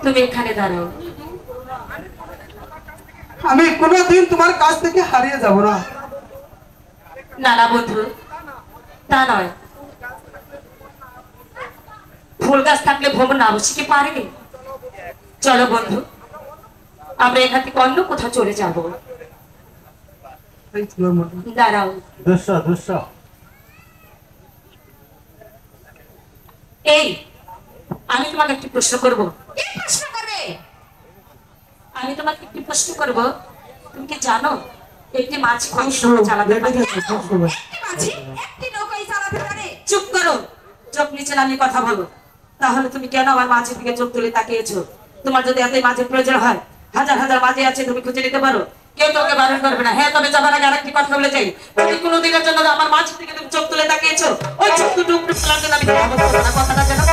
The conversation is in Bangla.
তুমি এখানে দাঁড়াও। আমি কোনোদিন তোমার কাছ থেকে হারিয়ে যাব না। না না বন্ধু, তা নয়। ফুল গাছ থাকলে ভ্রমণ না বসে পারে। চলো বন্ধু, আমরা এখান থেকে অন্য কোথাও চলে যাব। দাঁড়াও। এই আমি তোমাকে একটি প্রশ্ন করবো। আমি তোমাকে একটি প্রশ্ন করব। তুমি কি জানো একটি মাছ চালাতে পারে? চুপ করো, চোখ নিচে নামিয়ে কথা বলো। তাহলে তুমি কেন আমার মাছের দিকে চোখ তুলে তাকিয়েছো? তোমার যদি এতই মাছের প্রয়োজন হয়, হাজার হাজার মাঝে আছে, তুমি খুঁজে নিতে পারো, কেউ তোকে বারণ করবে না। হ্যাঁ, তবে যাবার আগে আরেকটি কথা বলে যাই, তুমি কোনোদিনের জন্য আমার মাছের দিকে তুমি চোখ তুলে তাকিয়েছো, ওই চোখ দুটো উপরে ফেলার জন্য আমি কথাটা জানো।